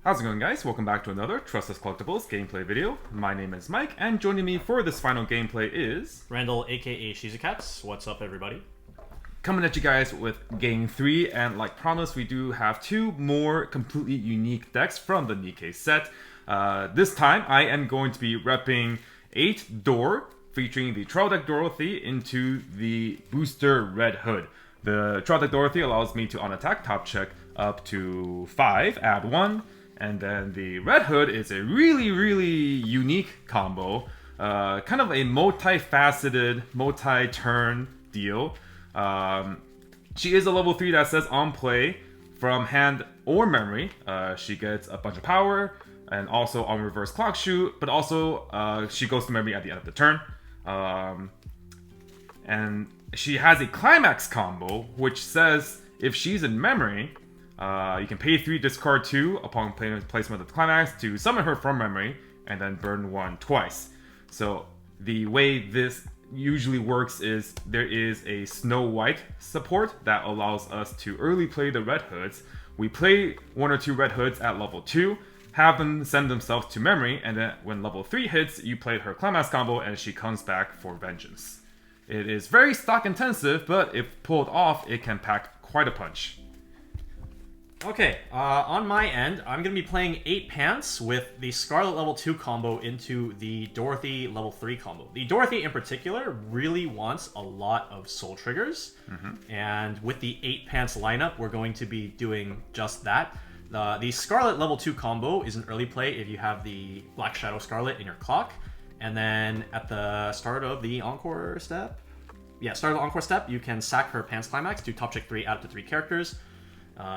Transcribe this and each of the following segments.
How's it going, guys? Welcome back to another Tressa's Collectibles gameplay video. My name is Mike, and joining me for this final gameplay is... Randall, aka Shizukatz. What's up, everybody? Coming at you guys with Game 3, and like promised, we do have two more completely unique decks from the Nikke set. This time, I am going to be repping 8 Door, featuring the Trial Deck Dorothy into the Booster Red Hood. The Trial Deck Dorothy allows me to, on attack, top check up to 5, add 1. And then the Red Hood is a really unique combo. Kind of a multifaceted, multi-turn deal. She is a level 3 that says on play from hand or memory. She gets a bunch of power and also on reverse clock shoot, but also she goes to memory at the end of the turn. And she has a Climax combo, which says if she's in memory, you can pay 3, discard 2 upon placement of the Climax to summon her from memory, and then burn 1 twice. So the way this usually works is there is a Snow White support that allows us to early play the Red Hoods. We play 1 or 2 Red Hoods at level 2, have them send themselves to memory, and then when level 3 hits, you play her Climax combo and she comes back for vengeance. It is very stock intensive, but if pulled off, it can pack quite a punch. Okay, on my end, I'm going to be playing 8 Pants with the Scarlet level 2 combo into the Dorothy level 3 combo. The Dorothy in particular really wants a lot of soul triggers, and with the 8 Pants lineup, we're going to be doing just that. The Scarlet level 2 combo is an early play if you have the Black Shadow Scarlet in your clock, and then at the start of the Encore step, you can sack her Pants Climax, do top check 3, add up to 3 characters.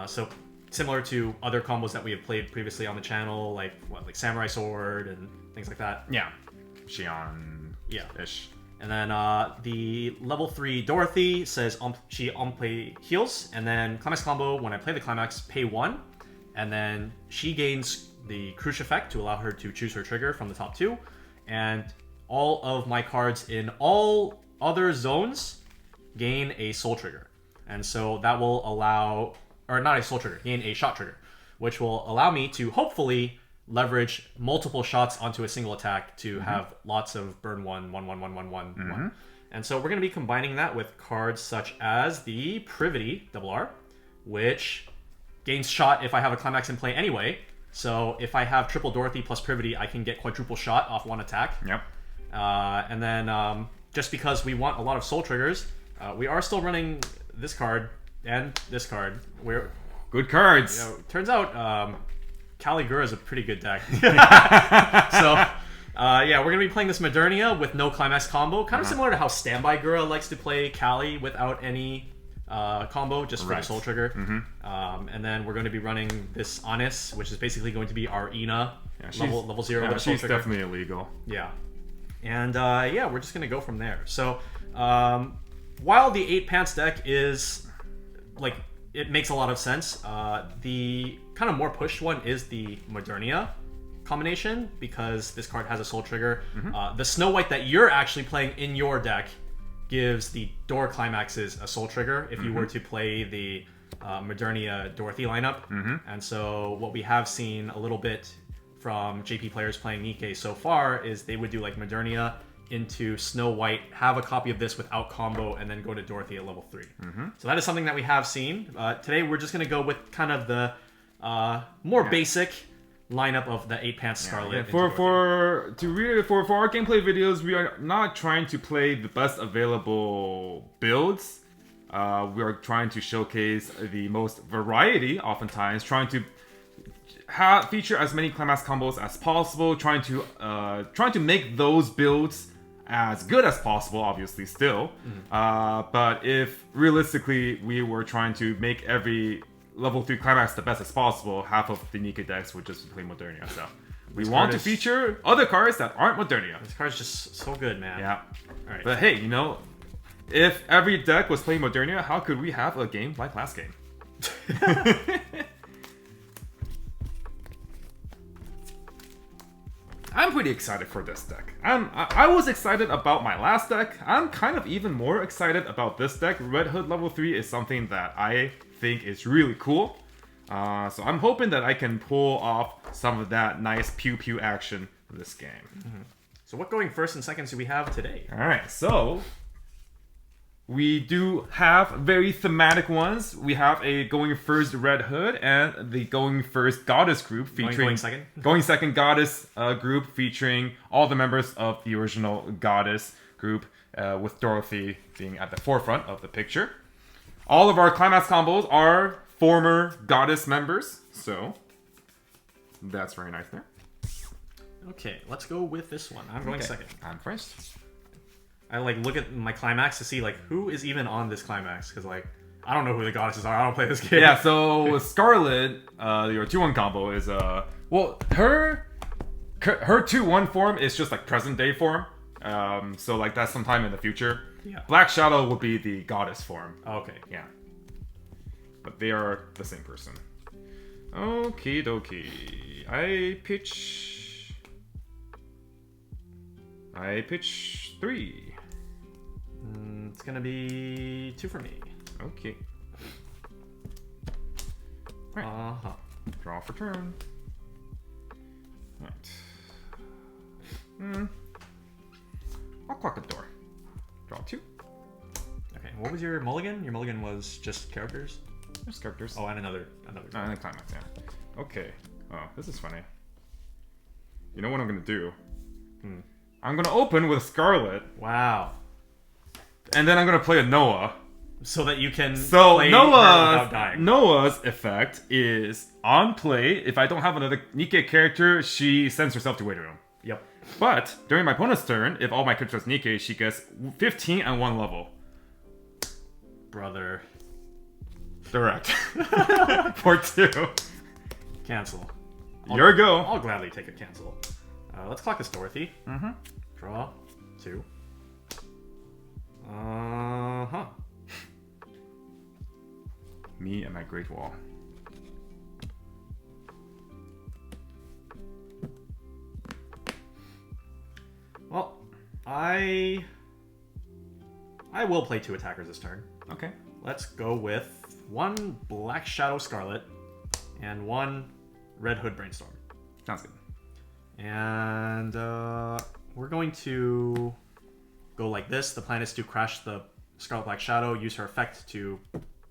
So similar to other combos that we have played previously on the channel, like Samurai Sword and things like that. Yeah, Shion-ish. And then the level 3 Dorothy says she on-play heals, and then Climax combo, when I play the Climax, pay 1, and then she gains the Crush effect to allow her to choose her trigger from the top 2, and all of my cards in all other zones gain a soul trigger. And so that will allow... or not a soul trigger, gain a shot trigger, which will allow me to hopefully leverage multiple shots onto a single attack to have lots of burn 1, 1, 1, 1, 1, 1, 1. And so we're going to be combining that with cards such as the Privity, R, which gains shot if I have a Climax in play anyway. So if I have triple Dorothy plus Privity, I can get quadruple shot off 1 attack. Yep. And then just because we want a lot of soul triggers, we are still running this card and this card. Good cards. You know, turns out Caligura is a pretty good deck. So yeah, we're gonna be playing this Modernia with no Climax combo, kind of similar to how Standby Gura likes to play Cali without any combo, just for the soul trigger. And then we're going to be running this Anis, which is basically going to be our Ina level 0 with a soul she's trigger. Definitely illegal. Yeah. And yeah, we're just gonna go from there. So while the 8 Pants deck is like, it makes a lot of sense. The kind of more pushed one is the Modernia combination, because this card has a soul trigger. The Snow White that you're actually playing in your deck gives the Door Climaxes a soul trigger if you were to play the Modernia Dorothy lineup. And so what we have seen a little bit from JP players playing Nikke so far is they would do like Modernia into Snow White, have a copy of this without combo, and then go to Dorothy at level 3. So that is something that we have seen. Today we're just going to go with kind of the more basic lineup of the 8 Pants Scarlet. For our gameplay videos, we are not trying to play the best available builds. We are trying to showcase the most variety, oftentimes, trying to feature as many Climax combos as possible, trying to make those builds as good as possible, obviously, still. But if realistically we were trying to make every level 3 Climax the best as possible, half of the Nikke decks would just play Modernia. So we want to feature other cards that aren't Modernia. This card's just so good, man. Yeah. All right. But hey, you know, if every deck was playing Modernia, how could we have a game like last game? I'm pretty excited for this deck. I was excited about my last deck. I'm kind of even more excited about this deck. Red Hood level 3 is something that I think is really cool. So I'm hoping that I can pull off some of that nice pew pew action in this game. So what going first and seconds do we have today? All right, so we do have very thematic ones. We have a going first Red Hood and the going first Goddess group featuring Going second? Going second Goddess group featuring all the members of the original Goddess group, with Dorothy being at the forefront of the picture. All of our Climax combos are former Goddess members, so that's very nice there. Okay, let's go with this one. I'm going second. I'm first. I like look at my Climax to see like who is even on this Climax, because like I don't know who the goddesses are. I don't play this game. Yeah, so Scarlet, your 2-1 combo is well, her 2-1 form is just like present day form. So like that's sometime in the future. Yeah. Black Shadow would be the goddess form. Okay. Yeah. But they are the same person. Okie dokie. I pitch 3. It's gonna be 2 for me. Okay. Right. Draw for turn. Right. I'll clock a door. Draw 2. Okay. What was your mulligan? Your mulligan was just characters. There's characters. Oh, and another. And the Climax, yeah. Okay. Oh, this is funny. You know what I'm gonna do? I'm gonna open with Scarlet, Wow. and then I'm gonna play a Noah. So that you can So play her without dying. Noah's effect is on play. If I don't have another Nikke character, she sends herself to waiting room. Yep. But during my opponent's turn, if all my characters are Nikke, she gets 15 and 1 level. Brother. Direct. For 2. Cancel. Your go. I'll gladly take a cancel. Let's clock this Dorothy. Draw 2. Me and my Great Wall. Well, I will play 2 attackers this turn. Okay. Let's go with 1 Black Shadow Scarlet and 1 Red Hood Brainstorm. Sounds good. And we're going to go like this. The plan is to crash the Scarlet Black Shadow, use her effect to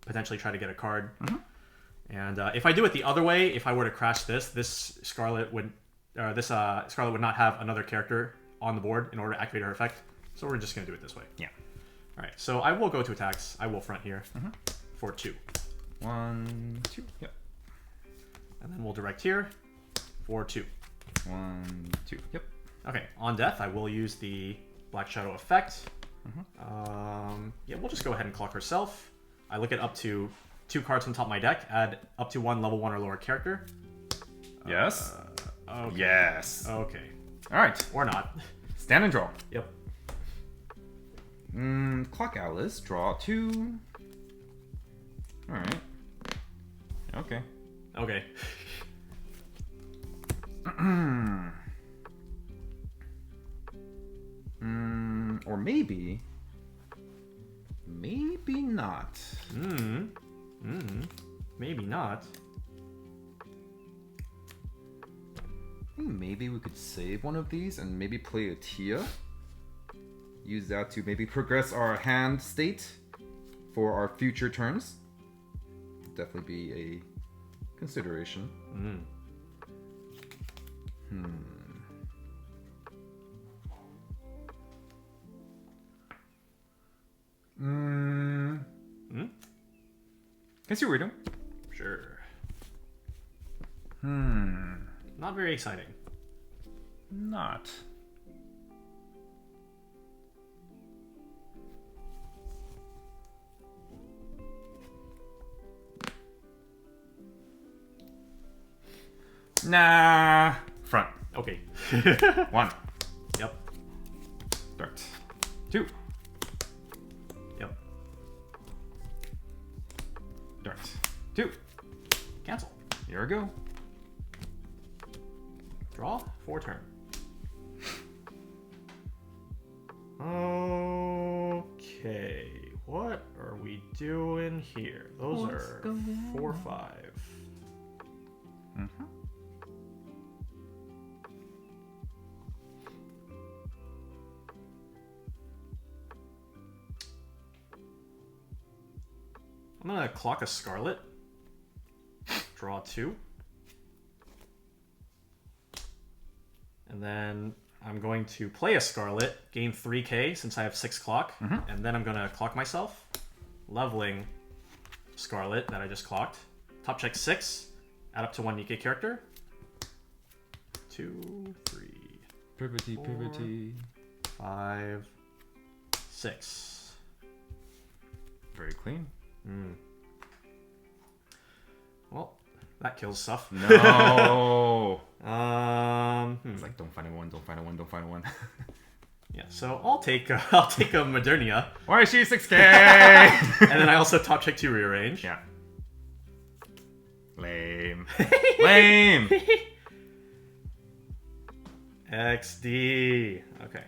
potentially try to get a card. And if I do it the other way, if I were to crash this Scarlet would Scarlet would not have another character on the board in order to activate her effect. So we're just going to do it this way. Yeah. All right. So I will go to attacks. I will front here for 2. 1, 2. Yep. And then we'll direct here for 2. 1, 2. Yep. Okay. On death, I will use the Black Shadow effect. Yeah, we'll just go ahead and clock herself. I look at up to 2 cards from top of my deck, add up to 1 level 1 or lower character. Yes. Okay. Yes. Okay. All right. Or not. Stand and draw. Yep. Clock Alice. Draw 2. All right. Okay. Okay. Or maybe not. Maybe not. Maybe we could save one of these and maybe play a Tia. Use that to maybe progress our hand state for our future turns. Definitely be a consideration. Can see what we're doing. Sure. Not very exciting. Not. Nah. Front. Okay. 1. Yep. Dart. 2. Yep. Dart. 2. Cancel. Here we go. Draw for turn. Okay. What are we doing here? Those are 4, 5. I'm gonna clock a Scarlet. Draw 2. And then I'm going to play a Scarlet, gain 3k since I have 6 clock. And then I'm gonna clock myself, leveling Scarlet that I just clocked. Top check 6, add up to 1 Nikke character. 2, 3, Puberty, 4, puberty. 5, 6. Very clean. Well, that kills stuff. No. It's like don't find a one, don't find a one, don't find a one. Yeah, so I'll take a Modernia. Why is she 6k? And then I also top check 2 rearrange. Yeah. Lame. Lame. XD. Okay.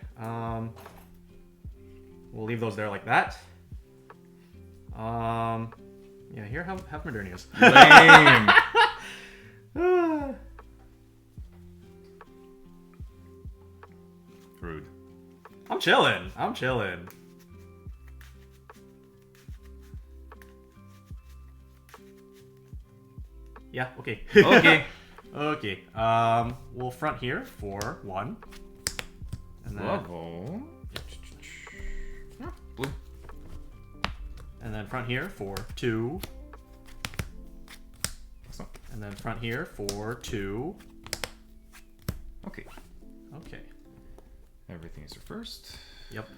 We'll leave those there like that. Yeah, here have Modernias. Lame. Rude. I'm chilling. I'm chilling. Yeah, okay. Okay. Okay. We'll front here for 1. And then Level. Blue. and then front here for 2. Awesome. And then front here for 2. Okay. Okay. Everything is reversed. Yep.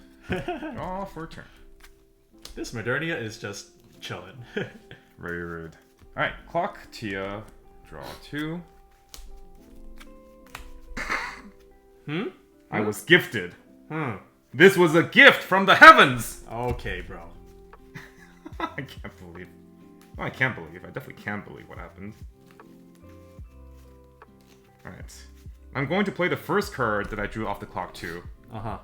Draw for a turn. This Modernia is just chilling. Very rude. Alright, clock, Tia, draw 2. I was gifted. This was a gift from the heavens! Okay, bro. I can't believe. Well, I can't believe. I definitely can't believe what happened. Alright. I'm going to play the first card that I drew off the clock 2. Uh-huh.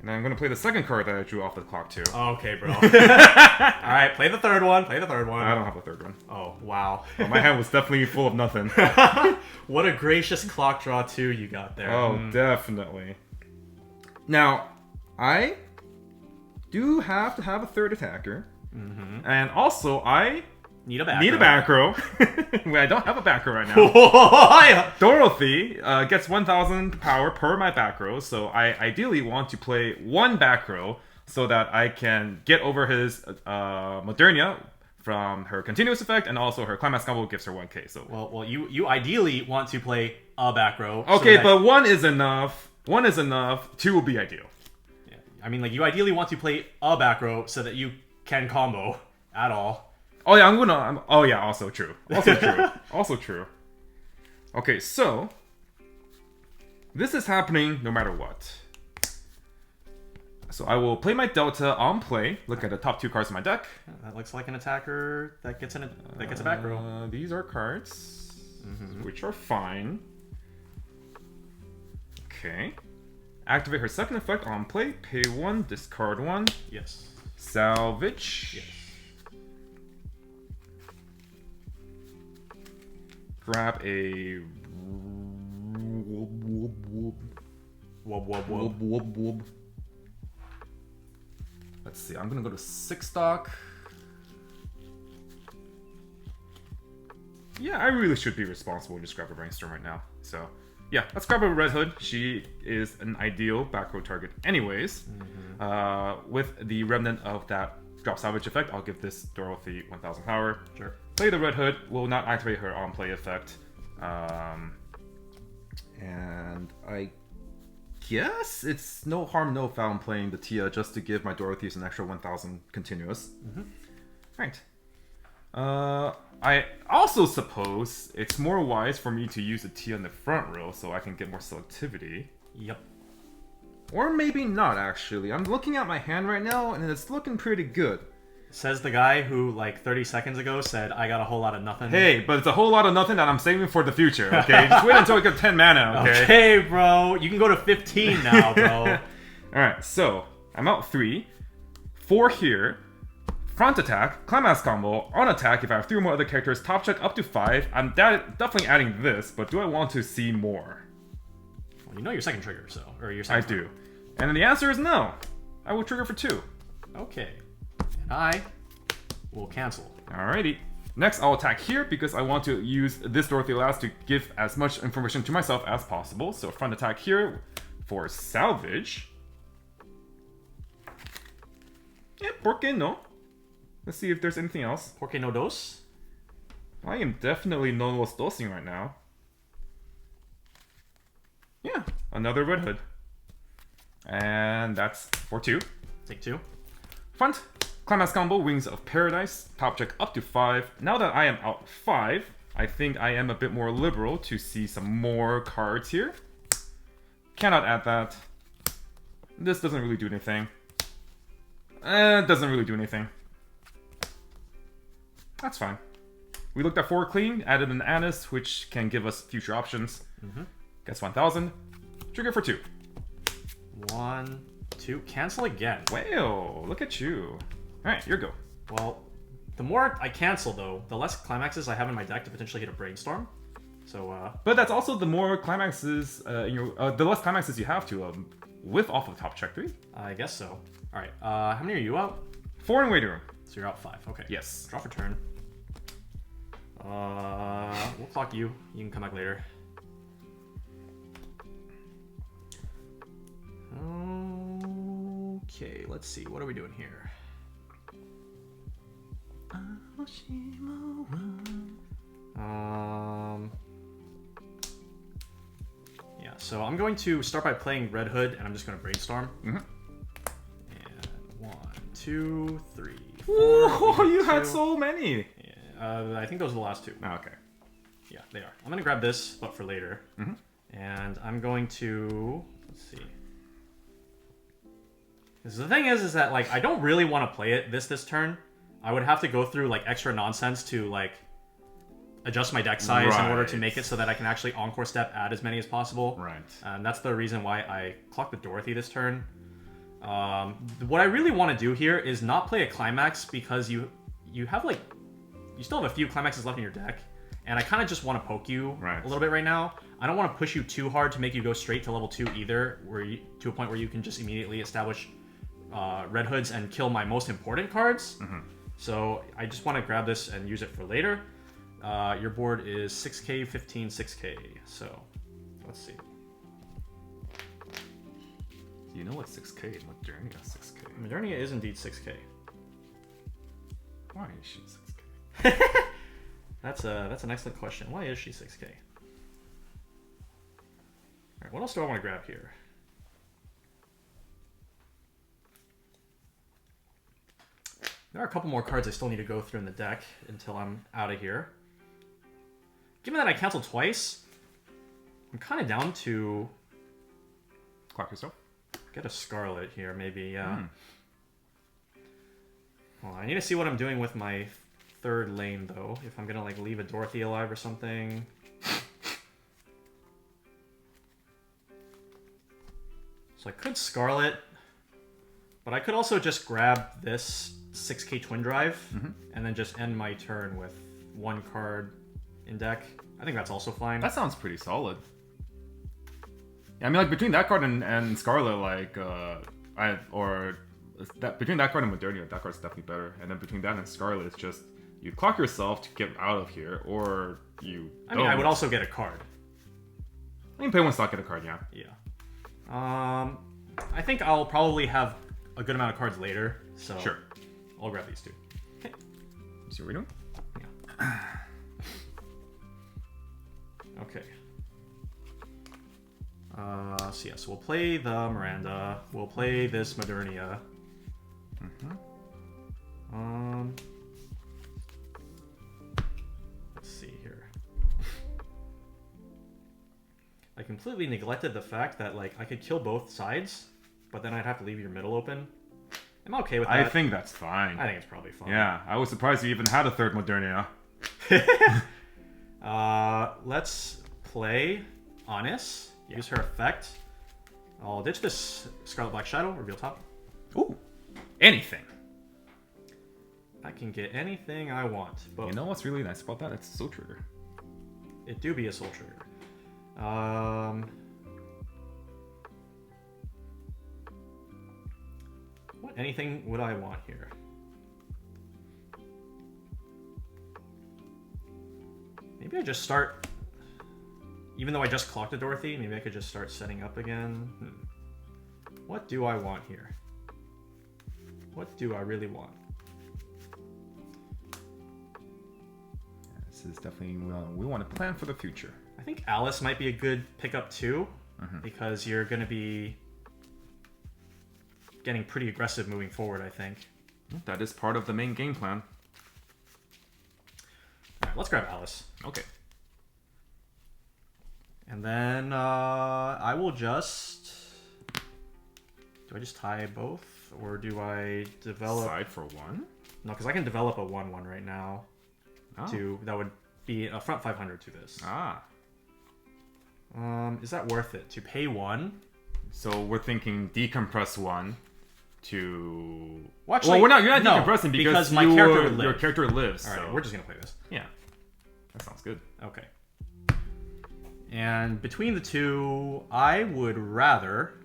And then I'm going to play the second card that I drew off the clock 2. Okay, bro. Alright, play the third one. Play the third one. I don't have a third one. Oh, wow. Well, my hand was definitely full of nothing. What a gracious clock draw 2 you got there. Oh, definitely. Now, I do have to have a third attacker. And also, I Need a back need a row. back row. Well, I don't have a back row right now. Dorothy gets 1,000 power per my back row, so I ideally want to play 1 back row so that I can get over his Modernia from her continuous effect, and also her Climax Combo gives her 1k. So Well, you ideally want to play a back row. okay, but 1 is enough. 1 is enough. 2 will be ideal. Yeah, I mean, like, you ideally want to play a back row so that you can combo at all. Oh yeah, oh yeah, also true. Also true. Also true. Okay, so this is happening no matter what. So I will play my Delta on play. Look at the top 2 cards in my deck. That looks like an attacker that gets a back row. These are cards, which are fine. Okay. Activate her second effect on play. Pay 1, discard 1. Yes. Salvage. Yes. Grab a Wub. Let's see, I'm gonna go to 6 stock. Yeah, I really should be responsible and just grab a brainstorm right now. So yeah, let's grab a Red Hood. She is an ideal back row target anyways. With the remnant of that drop salvage effect, I'll give this Dorothy 1,000 power. Sure. Play the Red Hood, will not activate her on play effect. And I guess it's no harm, no foul in playing the Tia just to give my Dorothy's an extra 1,000 continuous. Right. I also suppose it's more wise for me to use the Tia in the front row so I can get more selectivity. Yep. Or maybe not, actually. I'm looking at my hand right now, and it's looking pretty good. Says the guy who, like, 30 seconds ago said, I got a whole lot of nothing. Hey, but it's a whole lot of nothing that I'm saving for the future, okay? Just wait until I get 10 mana, okay? Okay, bro. You can go to 15 now, bro. Alright, so I'm out 3. 4 here. Front attack, Climax Combo, on attack if I have 3 or more other characters, top check up to 5. I'm definitely adding this, but do I want to see more? Well, you know your second trigger, so... Or your second I do. And then the answer is no. I will trigger for 2. Okay. And I will cancel. Alrighty. Next, I'll attack here because I want to use this Dorothy last to give as much information to myself as possible. So front attack here for salvage. Yeah, ¿por qué no? Let's see if there's anything else. ¿Por qué no dos? I am definitely no los dosing right now. Yeah, another Red Hood. And that's for 2. Take 2. Front, Climax Combo, Wings of Paradise, top check up to 5. Now that I am out 5, I think I am a bit more liberal to see some more cards here. Cannot add that. This doesn't really do anything. It doesn't really do anything. That's fine. We looked at 4 clean, added an Anise, which can give us future options. Gets 1,000. Trigger for 2. 1, 2. Cancel again. Wow, look at you. Alright, your go. Well, the more I cancel, though, the less climaxes I have in my deck to potentially hit a Brainstorm. So, But that's also the more climaxes, the less climaxes you have to whiff off of top check 3. I guess so. Alright, how many are you out? 4 in waiting room. So you're out 5. Okay. Yes. Draw for turn. We'll clock you. You can come back later. Okay, let's see. What are we doing here? Yeah, so I'm going to start by playing Red Hood, and I'm just going to Brainstorm. And 1, 2, 3, 4. Ooh, you had so many. Yeah, I think those are the last 2. Oh, okay. Yeah, they are. I'm going to grab this, but for later. And I'm going to... Let's see. Because the thing is that, like, I don't really want to play it this turn. I would have to go through, like, extra nonsense to, like, adjust my deck size in order to make it so that I can actually Encore Step add as many as possible. Right. And that's the reason why I clocked the Dorothy this turn. What I really want to do here is not play a Climax because you have, like... You still have a few Climaxes left in your deck. And I kind of just want to poke you a little bit right now. I don't want to push you too hard to make you go straight to level 2 either, to a point where you can just immediately establish Red Hoods and kill my most important cards. So I just want to grab this and use it for later. Your board is 6k, 15, 6k. So let's see. You know what 6k? Modernia 6k. Modernia is indeed 6k. Why is she 6k? That's an excellent question. Why is she 6k? Alright, what else do I want to grab here? There are a couple more cards I still need to go through in the deck until I'm out of here. Given that I canceled twice, I'm kind of down to... Clock yourself. Get a Scarlet here, maybe, yeah. Well, I need to see what I'm doing with my third lane, though. If I'm gonna, like, leave a Dorothy alive or something. So I could Scarlet, but I could also just grab this 6k Twin Drive and then just end my turn with 1 card in deck. I think that's also fine. That sounds pretty solid. Yeah, I mean, like, between that card and Scarlet, like, between that card and Modernia, that card's definitely better. And then between that and Scarlet, it's just, you clock yourself to get out of here, or you I mean, I would also get a card. I can pay 1 slot, get a card, yeah. Yeah. I think I'll probably have a good amount of cards later, so... Sure. I'll grab these 2. Okay. See what we're doing? Yeah. Okay. So yeah, so we'll play the Miranda. We'll play this Modernia. Let's see here. I completely neglected the fact that, like, I could kill both sides, but then I'd have to leave your middle open. I'm okay with that. I think that's fine. I think it's probably fine. Yeah, I was surprised you even had a third Modernia. Let's play Honest. Use her effect. I'll ditch this Scarlet Black Shadow, reveal top. Ooh, anything. I can get anything I want. But You know what's really nice about that? It's Soul Trigger. it do be a soul trigger. What anything would I want here? Maybe I just start. Even though I just clocked a Dorothy, maybe I could just start setting up again. What do I want here? What do I really want? This is definitely, we want to plan for the future. I think Alice might be a good pickup too, because you're going to be getting pretty aggressive moving forward, I think. That is part of the main game plan. Alright, let's grab Alice. Okay. And then I will just... Do I just tie both? Or do I develop... Side for one? No, because I can develop a 1/1 right now. Oh. That would be a front 500 to this. Ah. Is that worth it? To pay 1? So we're thinking decompress 1 to... Well, actually, you're not decompressing because my character would live. Your character lives. Alright, so. we're just going to play this. Yeah. That sounds good. Okay. And between the two, I would rather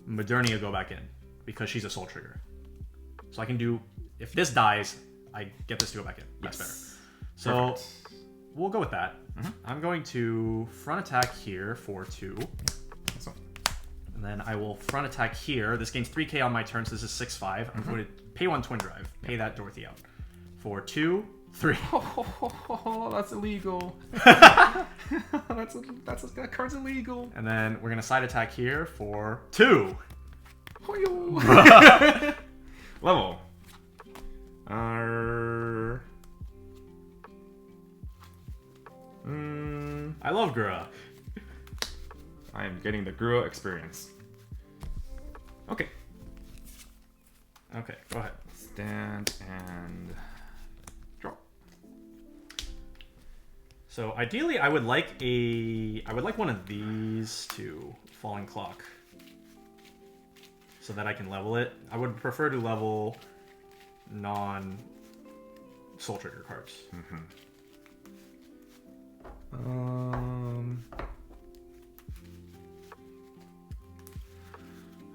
Modernia go back in because she's a soul trigger. So I can do, if this dies, I get this to go back in. That's better. So we'll go with that. I'm going to front attack here for 2. So. And then I will front attack here. This gains 3k on my turn, so this is 6/5. I'm going to pay 1 Twin Drive. Pay that Dorothy out. For 2, 3. Oh, that's illegal. That card's illegal. And then we're going to side attack here for 2. Level. I love Gura. I am getting the Gura experience. Okay. Okay, go ahead. Stand and draw. So ideally, I would like one of these to Falling Clock, so that I can level it. I would prefer to level non-Soul Trigger cards.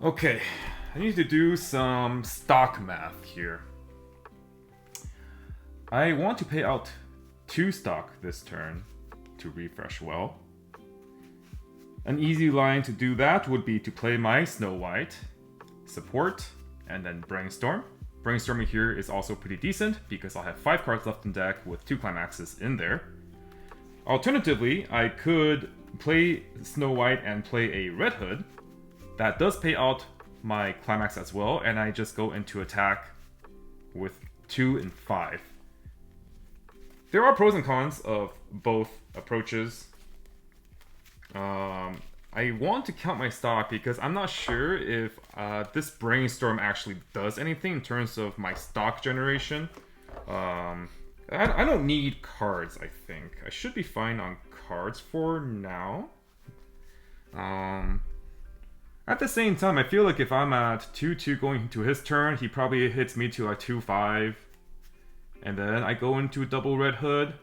Okay, I need to do some stock math here. I want to pay out 2 stock this turn to refresh well. An easy line to do that would be to play my Snow White, support, and then Brainstorm. Brainstorming here is also pretty decent because I'll have 5 cards left in deck with 2 Climaxes in there. Alternatively, I could play Snow White and play a Red Hood. That does pay out my Climax as well, and I just go into attack with 2 and 5. There are pros and cons of both approaches. I want to count my stock because I'm not sure if this Brainstorm actually does anything in terms of my stock generation. I don't need cards, I think. I should be fine on cards for now. At the same time, I feel like if I'm at 2-2 going into his turn, he probably hits me to like 2-5. And then I go into double Red Hood.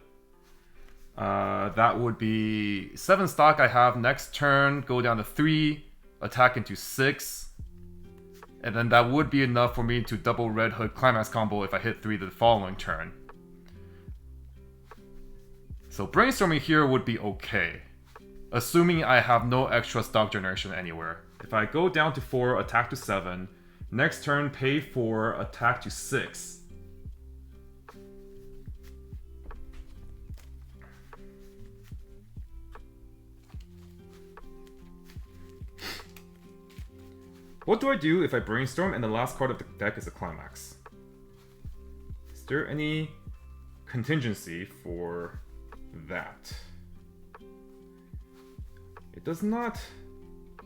That would be 7 stock I have next turn, go down to 3, attack into 6. And then that would be enough for me to double Red Hood Climax combo if I hit 3 the following turn. So brainstorming here would be okay, assuming I have no extra stock generation anywhere. If I go down to 4, attack to 7, next turn pay 4, attack to 6. What do I do if I brainstorm and the last card of the deck is a Climax? Is there any contingency for that? It does not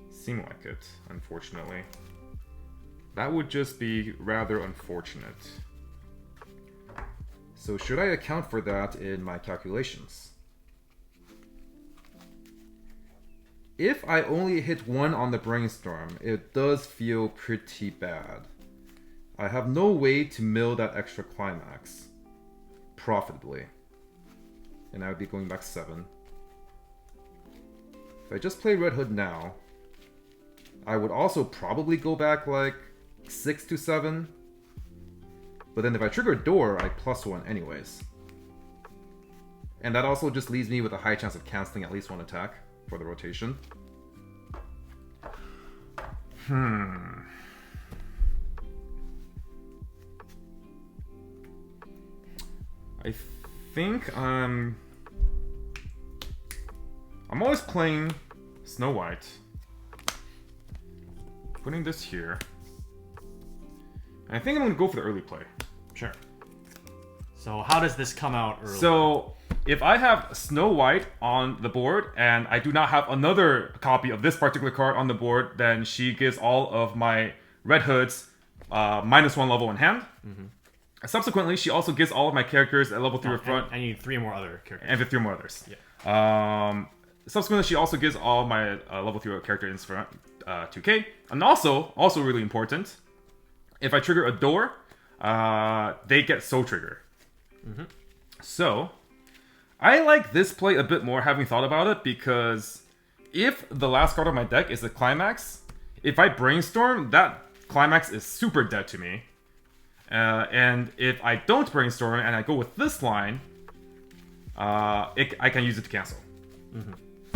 seem like it, unfortunately. That would just be rather unfortunate. So should I account for that in my calculations? If I only hit 1 on the brainstorm, it does feel pretty bad. I have no way to mill that extra Climax profitably. And I would be going back 7. If I just play Red Hood now, I would also probably go back like 6 to 7. But then if I trigger a door, I +1 anyways. And that also just leaves me with a high chance of canceling at least 1 attack for the rotation. I think I'm always playing Snow White. Putting this here. And I think I'm going to go for the early play. Sure. So how does this come out early? So if I have Snow White on the board and I do not have another copy of this particular card on the board, then she gives all of my Red Hoods -1 level in hand. Subsequently, she also gives all of my characters at level 3 or front. I need 3 more other characters. And 3 more others. Yeah. Subsequently, she also gives all my level 3 characters in front 2k. And also really important, if I trigger a door, they get Soul Trigger. So, I like this play a bit more having thought about it, because if the last card of my deck is a Climax, if I Brainstorm, that Climax is super dead to me. And if I don't Brainstorm and I go with this line, I can use it to cancel.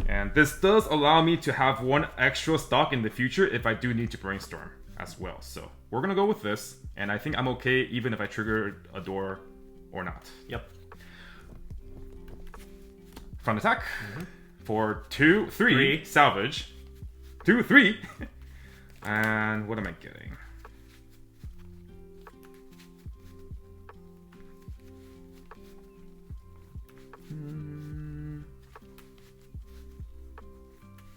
And this does allow me to have 1 extra stock in the future if I do need to Brainstorm as well. So we're going to go with this, and I think I'm okay even if I trigger a door or not. Yep. Front attack for 2, 3, salvage. 2, 3. And what am I getting?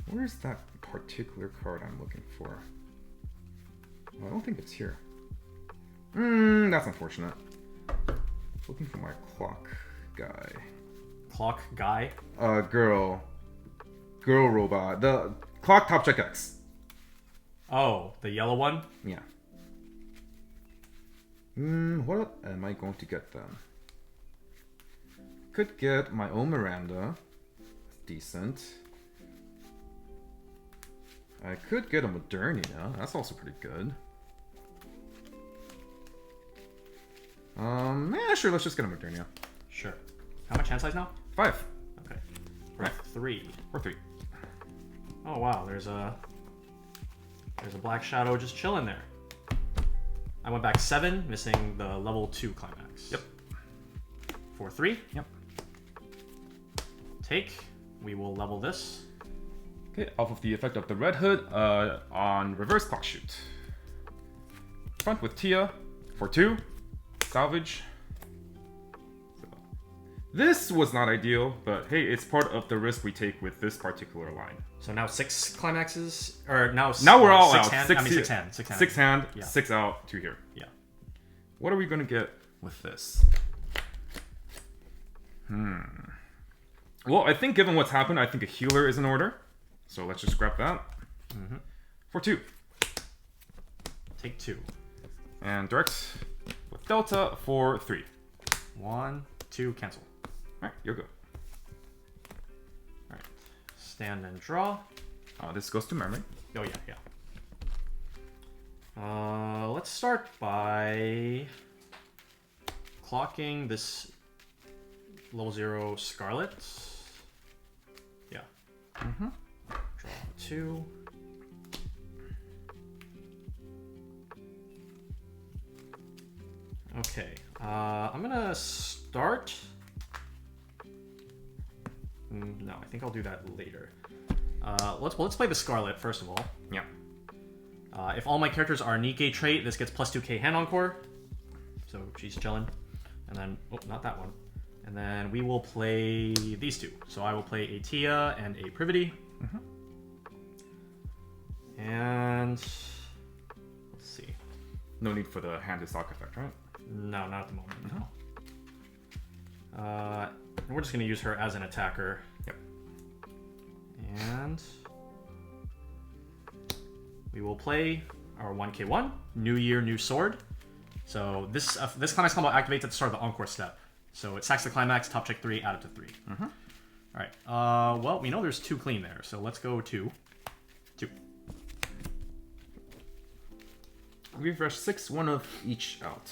Where's that particular card I'm looking for? Well, I don't think it's here. That's unfortunate. Looking for my clock guy. Clock guy? Girl robot. The clock top check X. Oh, the yellow one? Yeah. What am I going to get then? Could get my own Miranda. Decent. I could get a Modernina. That's also pretty good. Yeah, sure. Let's just get a Modernina. Sure. How much hand size now? 5. Okay. For 3. Or 3. Oh wow, there's a black shadow just chilling there. I went back 7, missing the level 2 Climax. Yep. For 3. Yep. Take. We will level this. Okay, off of the effect of the Red Hood on reverse clock shoot. Front with Tia for 2. Salvage. So, this was not ideal, but hey, it's part of the risk we take with this particular line. So now 6 Climaxes, or now we're all out. 6 hand. 6 hand, Yeah. 6 out, 2 here. Yeah. What are we gonna get with this? Well, I think given what's happened, I think a healer is in order. So let's just grab that. For 2. Take 2. And direct with Delta for 3. 1, 2, cancel. Alright, you're good. Alright. Stand and draw. This goes to memory. Oh yeah. Let's start by clocking this level 0 Scarlet. Yeah. Draw 2. Okay. I'm gonna start. No, I think I'll do that later. Let's play the Scarlet first of all. Yeah. If all my characters are Nikke trait, this gets +2k hand encore. So she's chilling. And then, oh, not that one. And then we will play these 2. So I will play a Tia and a Privity. And let's see. No need for the hand to stock effect, right? No, not at the moment. No. And we're just gonna use her as an attacker. Yep. And we will play our 1k1, New Year, New Sword. So this Climax combo activates at the start of the Encore step. So it sacks the Climax, top check 3, add it to 3. Mm-hmm. Alright, well, we know there's 2 clean there, so let's go 2. 2. Refresh 6, one of each out.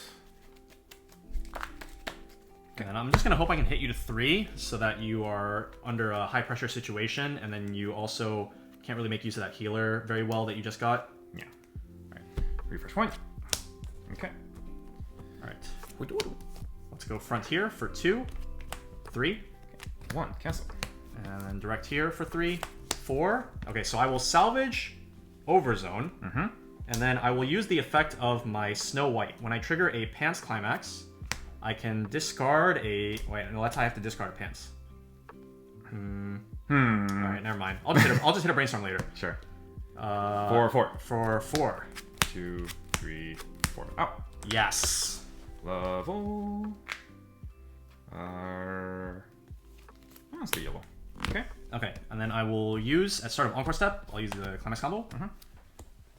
And I'm just going to hope I can hit you to 3 so that you are under a high pressure situation, and then you also can't really make use of that healer very well that you just got. Yeah. Alright. Refresh point. Okay. Alright. Let's go front here for 2. 3. 1. Cancel. And then direct here for 3. 4. Okay, so I will salvage Overzone. Mm-hmm. And then I will use the effect of my Snow White. When I trigger a Pants Climax, I can discard a... Wait, no, that's how I have to discard a Pants. Alright, never mind. I'll just hit a Brainstorm later. Sure. 4. For 4. 2, 3, 4. Oh. Yes. Level. That's the yellow. Okay. Okay, and then I will use, at start of Encore step, I'll use the Climax combo. Mm-hmm.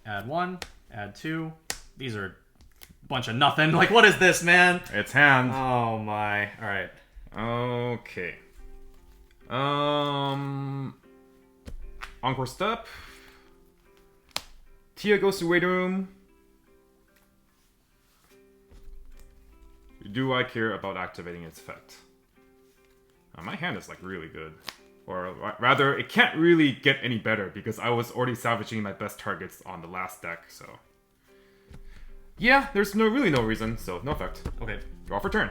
Add 1, add 2. These are a bunch of nothing. Like, what is this, man? It's hand. Oh my. Alright. Okay. Encore step. Tia goes to waiting room. Do I care about activating its effect? My hand is like really good. Or rather, it can't really get any better because I was already salvaging my best targets on the last deck, so... Yeah, there's really no reason, so no effect. Okay. Draw for turn.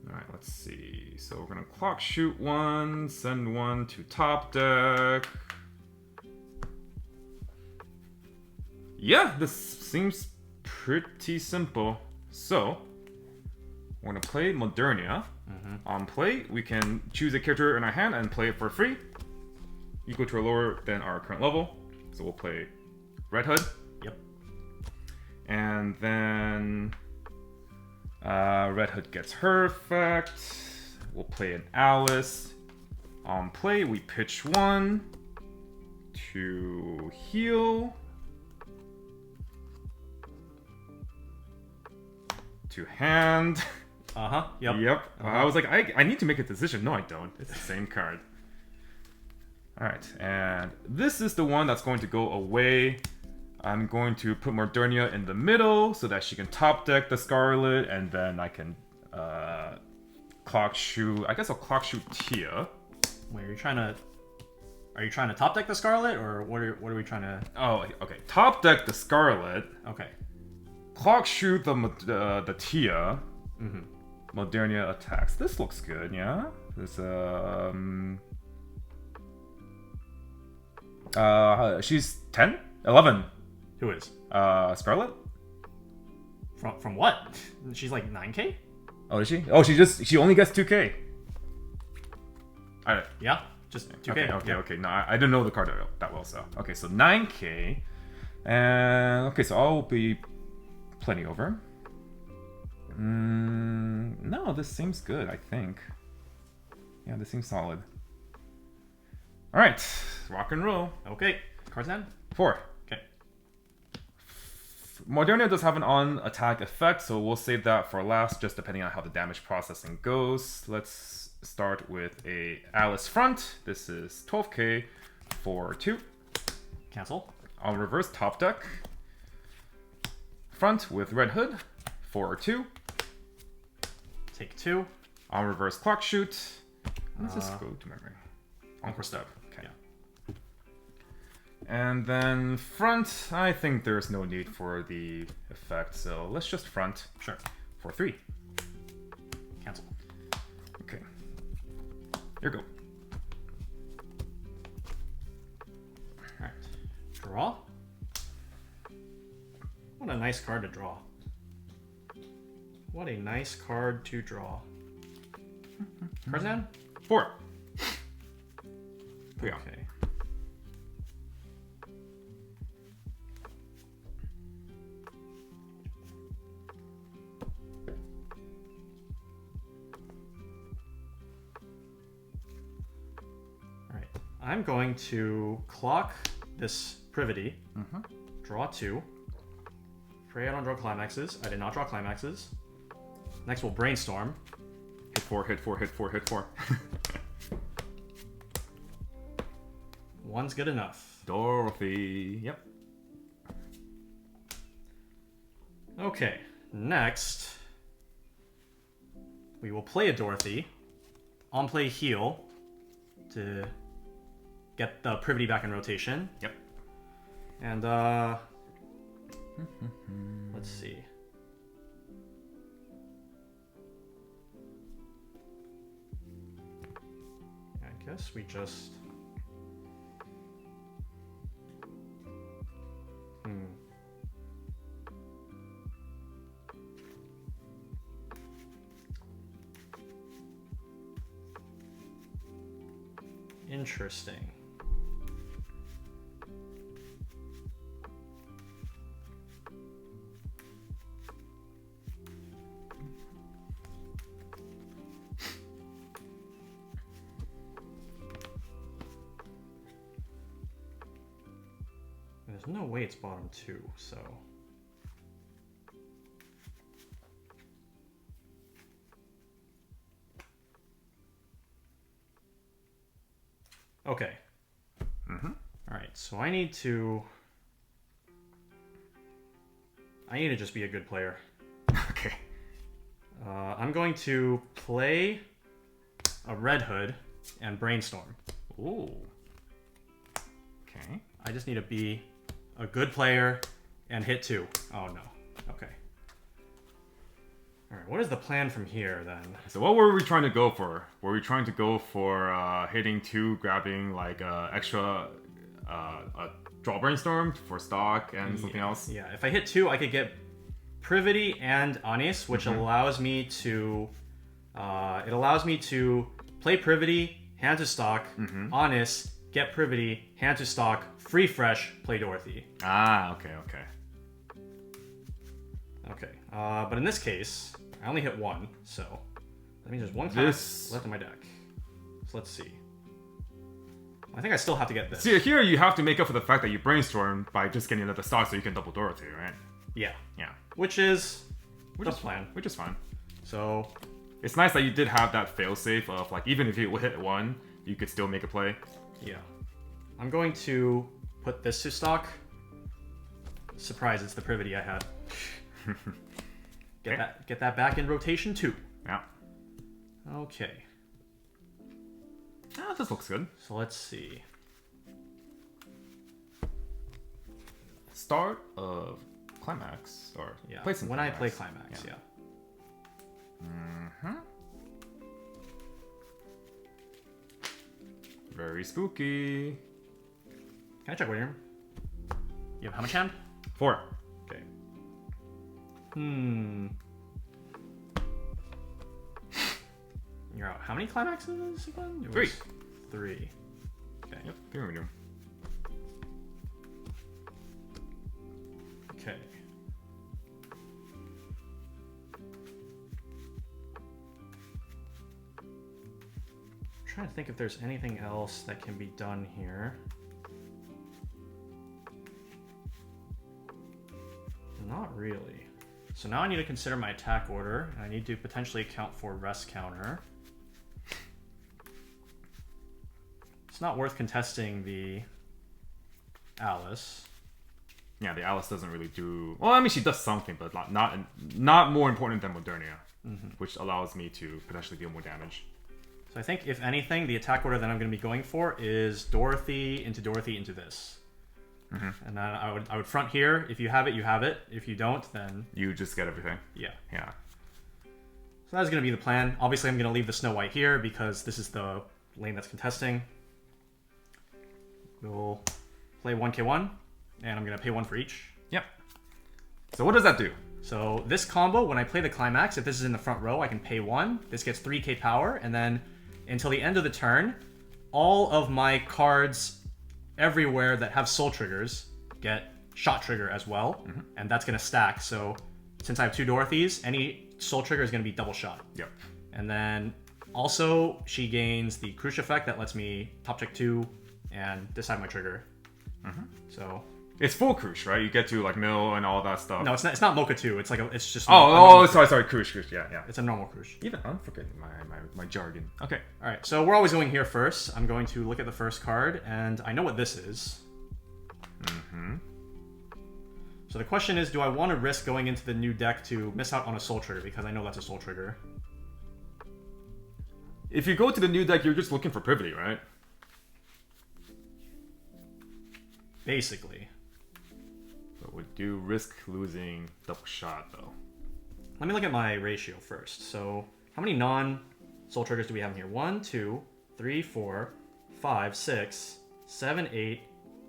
Alright, let's see. So we're gonna clock shoot 1, send 1 to top deck. Yeah, this seems pretty simple. So, we're gonna play Modernia. On play, we can choose a character in our hand and play it for free, equal to or lower than our current level. So we'll play Red Hood. Yep. And then Red Hood gets her effect. We'll play an Alice. On play, we pitch 1 to heal. To hand. Uh-huh. Yep. Yep. I was like, I need to make a decision. No, I don't. It's the same card. Alright, and this is the one that's going to go away. I'm going to put Modernia in the middle so that she can top deck the Scarlet, and then I can clock shoot. I guess I'll clock shoot Tia. Wait, are you trying to top deck the Scarlet, or what are we trying to... Oh, okay. Top deck the Scarlet. Okay. Clock shoot the Tia. Modernia attacks. This looks good, yeah? This, she's 10? 11. Who is? Scarlet? From what? She's like 9K? Oh, is she? Oh, she only gets 2K. Alright. Yeah, just 2K. Okay. No, I didn't know the card that well, so. Okay, so 9K. And, okay, so I'll be plenty over. No, this seems good, I think. Yeah, this seems solid. Alright, rock and roll. Okay, cards down? 4. Okay. Modernia does have an on-attack effect, so we'll save that for last, just depending on how the damage processing goes. Let's start with a Alice front. This is 12K for 2. Cancel. On reverse, top deck. Front with Red Hood for 2. Take 2. On reverse, clock shoot. Let's just go to memory. Encore step. Okay. Yeah. And then front, I think there's no need for the effect, so let's just front. Sure. For 3. Cancel. Okay. Here we go. Alright. Draw. What a nice card to draw. What a nice card to draw. Cards down? 4. Yeah. Okay. Alright. I'm going to clock this Privity. Draw 2. Pray I don't draw climaxes. I did not draw climaxes. Next we'll brainstorm. Hit 4, hit 4, hit 4, hit 4. One's good enough. Dorothy. Yep. Okay, next we will play a Dorothy. On play heal to get the Privity back in rotation. Yep. And let's see. I guess we just Interesting. There's no way it's bottom 2, so... Okay. Alright, so I need to just be a good player. Okay. I'm going to play a Red Hood and brainstorm. Ooh. Okay. I just need to be a good player and hit 2. Oh no. Okay. Alright, what is the plan from here then? So what were we trying to go for? Were we trying to go for hitting 2, grabbing like extra a draw brainstorm for stock and something else? Yeah, if I hit 2, I could get Privity and Anis, which allows me to play Privity, hand to stock, Anis, get Privity, hand to stock, free fresh, play Dorothy. Ah, okay, okay. Okay, but in this case, I only hit 1, so that means there's 1 card left in my deck. So let's see. I think I still have to get this. See, here you have to make up for the fact that you brainstormed by just getting another stock so you can double Dorothy, right? Yeah. Yeah. Which is the plan. Which is fine. So... It's nice that you did have that failsafe of, like, even if you hit 1, you could still make a play. Yeah. I'm going to put this to stock. Surprise, it's the Privity I had. Get that back in rotation too. Yeah. Okay. Ah, this looks good. So let's see. Start of Climax, or yeah, play some when Climax. I play Climax, yeah. Very spooky. Can I check William? You have how much hand? 4. Okay. You're out. How many climaxes again? 3. 3. Okay. Yep. Give me a room. Okay. I'm trying to think if there's anything else that can be done here. Not really. So now I need to consider my attack order. I need to potentially account for rest counter. It's not worth contesting the Alice. Yeah, the Alice doesn't really do... Well, I mean, she does something, but not more important than Modernia, which allows me to potentially deal more damage. So I think, if anything, the attack order that I'm going to be going for is Dorothy into this. And then I would front here. If you have it, you have it. If you don't, then... You just get everything. Yeah. Yeah. So that's going to be the plan. Obviously, I'm going to leave the Snow White here because this is the lane that's contesting. We'll play 1k1, and I'm going to pay 1 for each. Yep. So what does that do? So this combo, when I play the Climax, if this is in the front row, I can pay 1. This gets 3k power, and then until the end of the turn, all of my cards everywhere that have soul triggers get shot trigger as well, and that's going to stack. So since I have 2 Dorothys, any soul trigger is going to be double shot. Yep. And then also she gains the Crush effect that lets me top check 2 and decide my trigger. So It's full Krush, right? You get to like mill and all that stuff. no, it's not. It's not Mocha 2. It's like it's just. Sorry, Krush. Yeah. It's a normal Krush. Even I'm forgetting my jargon. Okay. All right, so we're always going here first. I'm going to look at the first card, and I know what this is. So the question is, do I want to risk going into the new deck to miss out on a Soul Trigger? Because I know that's a Soul Trigger. If you go to the new deck, you're just looking for Privity, right? Basically. But would you risk losing double shot, though? Let me look at my ratio first. So how many non-Soul Triggers do we have in here? 1, 2, 3, 4, 5, 6, 7, 8,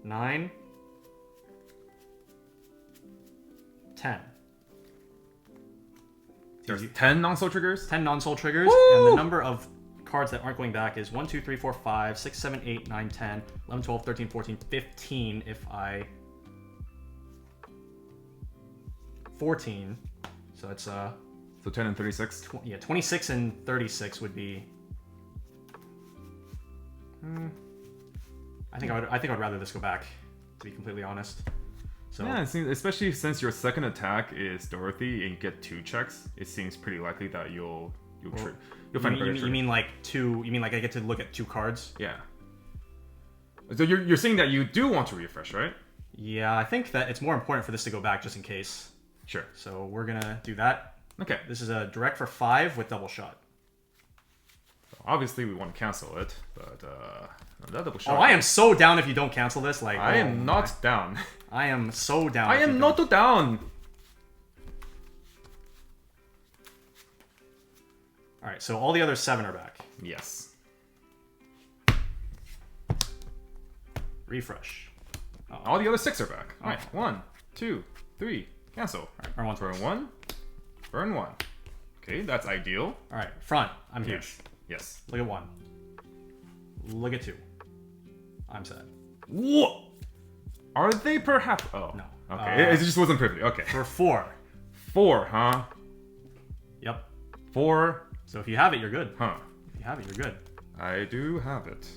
9, 10. There's 10 non-soul triggers? 10 non-soul triggers, Woo! and the number of cards that aren't going back is 1, 2, 3, 4, 5, 6, 7, 8, 9, 10, 11, 12, 13, 14, 15 if I... 14. So it's So 10 and 36? yeah, 26 and 36 would be... I think I'd rather this go back, to be completely honest. So Yeah, it seems, especially since your second attack is Dorothy and you get 2 checks, it seems pretty likely that you'll find a better you trigger. mean like two? You mean like I get to look at 2 cards? Yeah. So you're saying that you do want to refresh, right? Yeah, I think that it's more important for this to go back just in case. Sure. So we're gonna do that. Okay. This is a direct for 5 with double shot. Obviously, we want to cancel it, but that double shot. Oh, I am so down if you don't cancel this. Like I am not down. I am so down. I if you am don't. not down. All right, so all the other 7 are back. Yes. Refresh. Oh. All the other 6 are back. All right. 1, 2, 3. Cancel. All right, burn 1. Burn 1. Burn 1. Okay, that's ideal. All right, front. I'm here. Yes. Yes. Look at 1. Look at 2. I'm sad. What? Are they perhaps? Oh. No. Okay. It just wasn't privy. Okay. For 4. 4, huh? Yep. 4. So if you have it, you're good. Huh. If you have it, you're good. I do have it.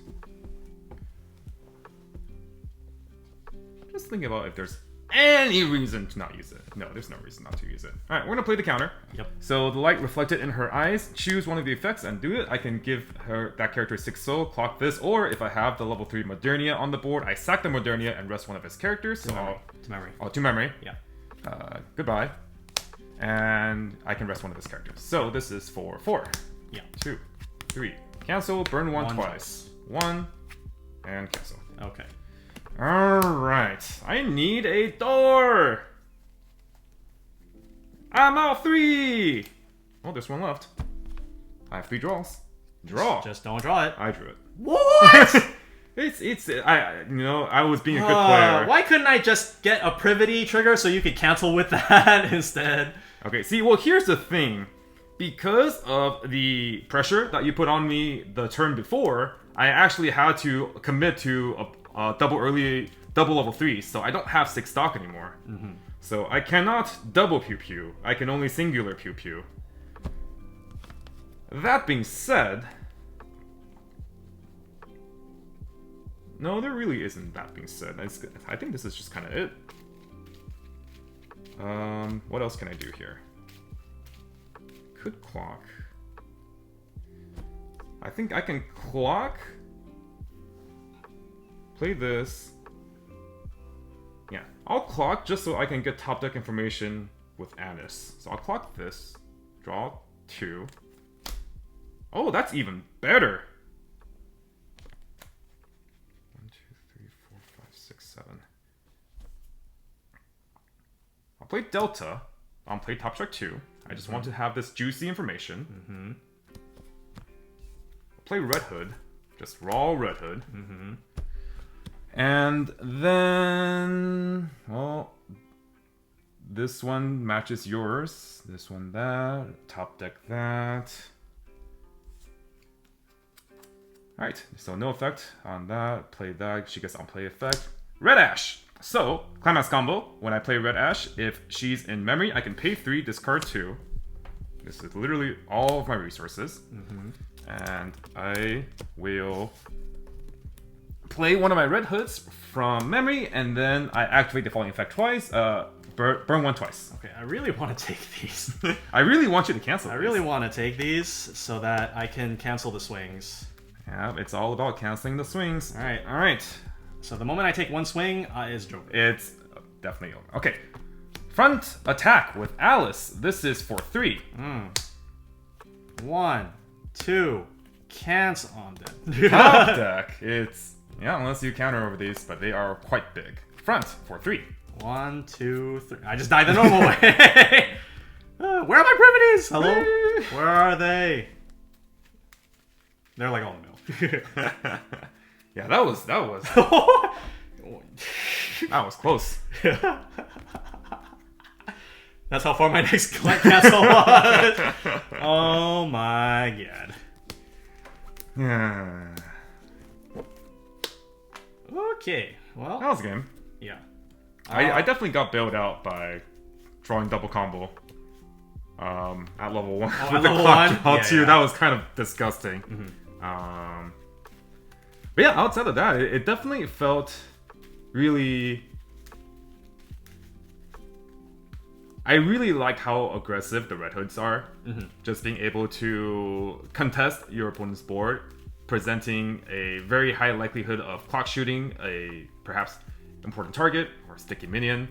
Just thinking about if there's any reason to not use it. No, there's no reason not to use it. All right, we're gonna play the counter. Yep. So the light reflected in her eyes. Choose one of the effects and do it. I can give her that character 6 soul, clock this, or if I have the level 3 Modernia on the board, I sack the Modernia and rest one of his characters. To memory. Oh, to memory. Yeah. Goodbye. And I can rest one of his characters. So this is for 4. Yeah. 2, 3. Cancel. Burn 1 1 twice. 1 and cancel. Okay. Alright, I need a door! I'm out 3! Oh, there's 1 left. I have 3 draws. Draw! Just don't draw it. I drew it. What? I was being a good player. Why couldn't I just get a Privity trigger so you could cancel with that instead? Okay, see, well, here's the thing. Because of the pressure that you put on me the turn before, I actually had to commit to a double level 3, so I don't have 6 stock anymore. So I cannot double pew pew. I can only singular pew pew. That being said, no, there really isn't. That being said, I think this is just kind of it. What else can I do here? Could clock. I think I can clock. Play this. Yeah, I'll clock just so I can get top deck information with Anis. So I'll clock this. Draw 2. Oh, that's even better. 1, 2, 3, 4, 5, 6, 7. I'll play Delta. I'll play Top Shark 2. I just want to have this juicy information. I'll play Red Hood. Just raw Red Hood. And then, well, this one matches yours. This one that. Top deck that. Alright, so no effect on that. Play that. She gets on play effect. Red Ash! So, Climax Combo. When I play Red Ash, if she's in memory, I can pay 3, discard 2. This is literally all of my resources. And I will play one of my red hoods from memory, and then I activate the following effect twice. Burn one twice. Okay, I really want to take these. I really want you to cancel. I really want to take these so that I can cancel the swings. Yeah, it's all about canceling the swings. All right. All right. So the moment I take one swing, is over. It's definitely over. Okay. Front attack with Alice. This is for 3. 1, 2, cancel on them. Top deck. It's unless you counter over these, but they are quite big. Front for 3. 1, 2, 3. I just died the normal way. Where are my primitives? Hello? Where are they? They're like all in the middle. Yeah, that was that was close. That's how far my next castle was. Oh my god. Yeah. Okay, well. That was a game. Yeah. I definitely got bailed out by drawing double combo at level 1 at with the level clock 1? draw Yeah, too. yeah. That was kind of disgusting. But yeah, outside of that, it definitely felt really... I really liked how aggressive the Red Hoods are. Just being able to contest your opponent's board, presenting a very high likelihood of clock shooting a perhaps important target or sticky minion,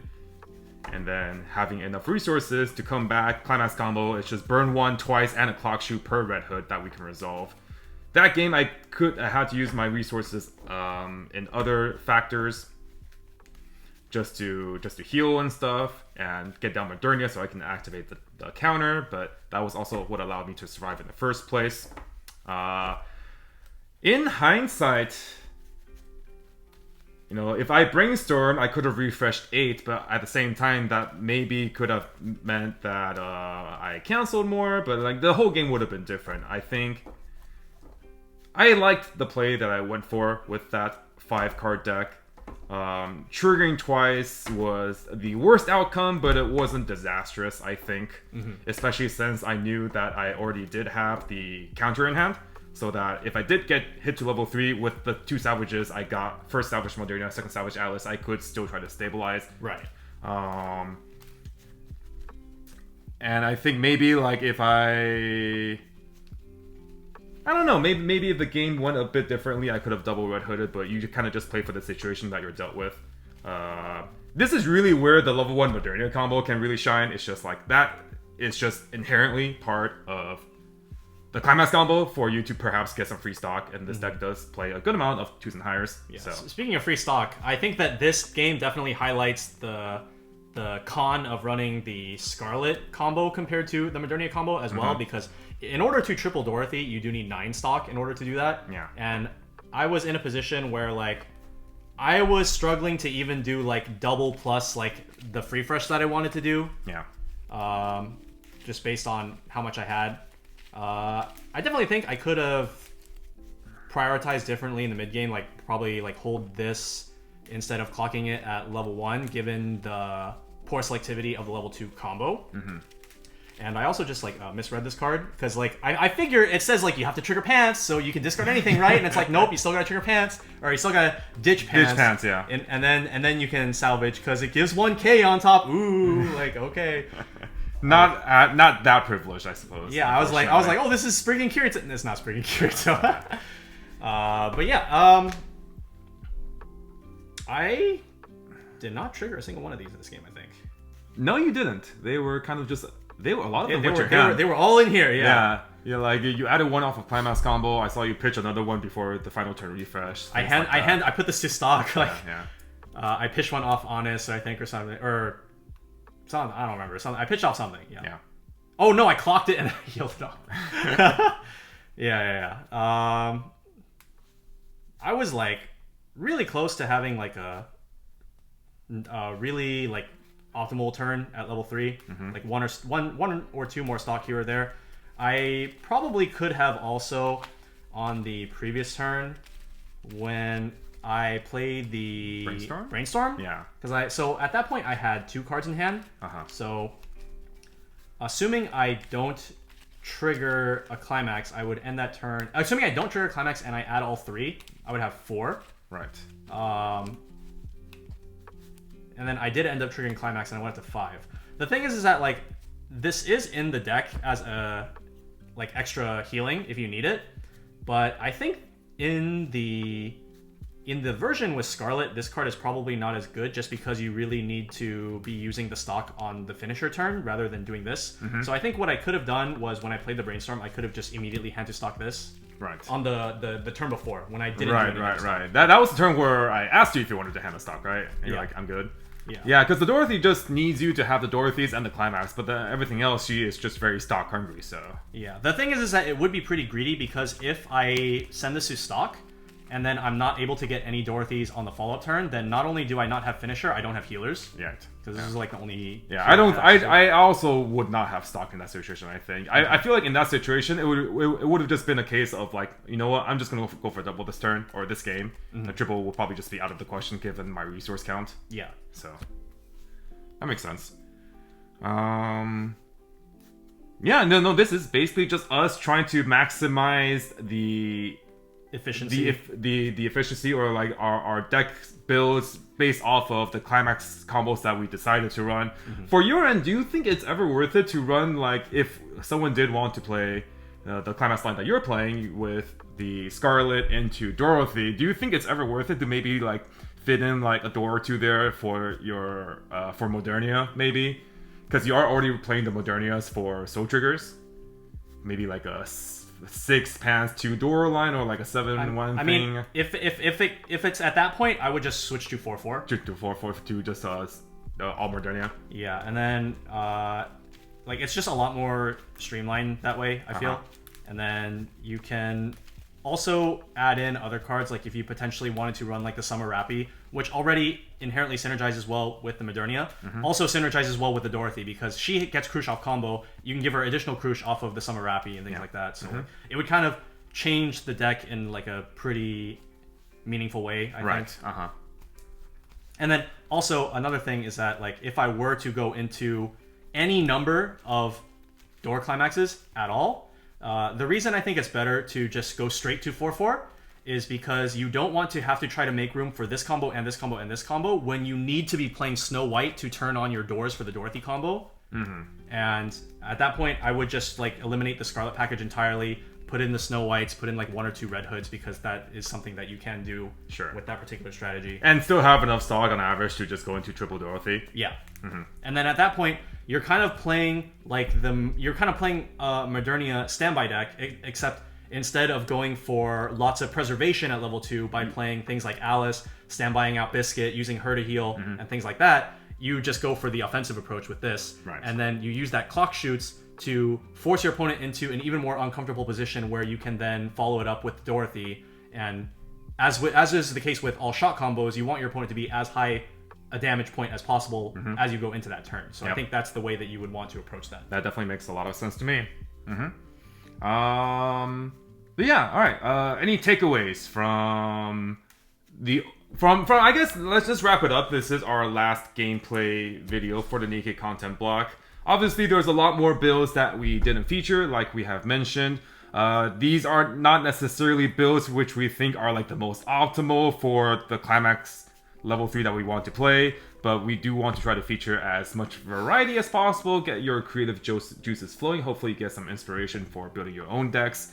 and then having enough resources to come back. Climax combo, it's just burn 1 twice and a clock shoot per Red Hood that we can resolve. That game, I had to use my resources in other factors just to heal and stuff and get down Modernia so I can activate the counter, but that was also what allowed me to survive in the first place. In hindsight, if I brainstormed, I could have refreshed 8, but at the same time, that maybe could have meant that I canceled more, but like the whole game would have been different. I think I liked the play that I went for with that 5-card deck. Triggering twice was the worst outcome, but it wasn't disastrous, I think. Especially since I knew that I already did have the counter in hand, so that if I did get hit to level 3 with the 2 salvages, I got first salvage Moderna, second salvage Alice, I could still try to stabilize. Right. And I think maybe like if I don't know, maybe if the game went a bit differently, I could have double Red Hooded, but you kind of just play for the situation that you're dealt with. This is really where the level 1 Modernia combo can really shine. It's just like that is just inherently part of the Climax combo for you to perhaps get some free stock, and this deck does play a good amount of 2s and higher. Yeah. So. Speaking of free stock, I think that this game definitely highlights the con of running the Scarlet combo compared to the Modernia combo as well, because in order to triple Dorothy, you do need 9 stock in order to do that. Yeah. And I was in a position where like I was struggling to even do like double plus like the free fresh that I wanted to do. Yeah. Just based on how much I had. I definitely think I could have prioritized differently in the mid game, like probably like hold this instead of clocking it at level 1, given the poor selectivity of the level 2 combo. And I also just like misread this card because like I figure it says like you have to trigger pants so you can discard anything, right? And it's like nope, you still gotta trigger pants, or you still gotta ditch pants. Ditch pants, yeah. And then you can salvage because it gives 1k on top. Ooh, like okay. Not that privileged, I suppose. Yeah, I was like, oh, this is Spring and Kirito. It's not Spring and Kirito. But yeah, I did not trigger a single one of these in this game, I think. No, you didn't. They were kind of just... a lot of them they were all in here, yeah. Yeah, like you added one off of Climax combo. I saw you pitch another one before the final turn refresh. I put this to stock. Like, yeah. I pitched one off Honest, I think, or something, or something. I don't remember. Something. I pitched off something. Yeah. Oh no, I clocked it and I healed it up. yeah. I was like really close to having like a really like optimal turn at level 3, like one or two more stock here or there. I probably could have also on the previous turn when I played the Brainstorm. Yeah. So at that point I had 2 cards in hand. So assuming I don't trigger a Climax, I would end that turn. Assuming I don't trigger a Climax and I add all 3, I would have 4. Right. And then I did end up triggering Climax, and I went up to 5. The thing is that like this is in the deck as a like extra healing if you need it, but I think in the version with Scarlet, this card is probably not as good just because you really need to be using the stock on the finisher turn rather than doing this. So I think what I could have done was when I played the Brainstorm, I could have just immediately hand to stock this. Right. On the turn before when I didn't. Right. That was the turn where I asked you if you wanted to hand a stock, right? And you're like, I'm good. Yeah, because the Dorothy just needs you to have the Dorothys and the Climax, but everything else, she is just very stock hungry, so... Yeah, the thing is that it would be pretty greedy, because if I send this to stock, and then I'm not able to get any Dorothys on the follow-up turn, then not only do I not have finisher, I don't have healers. Yeah. Because this is like the only... Yeah, I also would not have stock in that situation, I think. I feel like in that situation, it would have just been a case of like, you know what, I'm just going to go for double this turn, or this game. The triple will probably just be out of the question given my resource count. Yeah. So, that makes sense. Yeah, no, this is basically just us trying to maximize the efficiency, the efficiency, or like our deck builds based off of the Climax combos that we decided to run. For your end, do you think it's ever worth it to run, like, if someone did want to play the Climax line that you're playing with the Scarlet into Dorothy, do you think it's ever worth it to maybe like fit in like a door or two there for your for Modernia, maybe? Because you are already playing the Modernias for soul triggers. Maybe like a 6 pants 2 door line, or like a 7-1 I thing. mean, if it's at that point, I would just switch to 4/4. To 4/4 to just all Modernia. Yeah, and then like it's just a lot more streamlined that way, I feel. And then you can also add in other cards, like if you potentially wanted to run like the Summer Rappy, which already inherently synergizes well with the Modernia, also synergizes well with the Dorothy, because she gets Crush off combo. You can give her additional Crush off of the Summer Rappy and things like that. So it would kind of change the deck in like a pretty meaningful way, I think. And then also another thing is that like if I were to go into any number of door climaxes at all, the reason I think it's better to just go straight to 4/4 is because you don't want to have to try to make room for this combo and this combo and this combo when you need to be playing Snow White to turn on your doors for the Dorothy combo. And at that point, I would just like eliminate the Scarlet package entirely, put in the Snow Whites, put in like 1 or 2 Red Hoods, because that is something that you can do with that particular strategy. And still have enough stock on average to just go into triple Dorothy. Yeah. And then at that point, you're kind of playing like Modernia standby deck, except instead of going for lots of preservation at level 2 by playing things like Alice, standbying out Biscuit, using her to heal, and things like that, you just go for the offensive approach with this. And then you use that clock shoots to force your opponent into an even more uncomfortable position where you can then follow it up with Dorothy. And as is the case with all shot combos, you want your opponent to be as high a damage point as possible as you go into that turn. So I think that's the way that you would want to approach that. That definitely makes a lot of sense to me. But yeah, all right. Any takeaways from I guess let's just wrap it up. This is our last gameplay video for the Nikke content block. Obviously, there's a lot more builds that we didn't feature, like we have mentioned. These are not necessarily builds which we think are like the most optimal for the Climax level 3 that we want to play, but we do want to try to feature as much variety as possible, get your creative juices flowing, hopefully get some inspiration for building your own decks.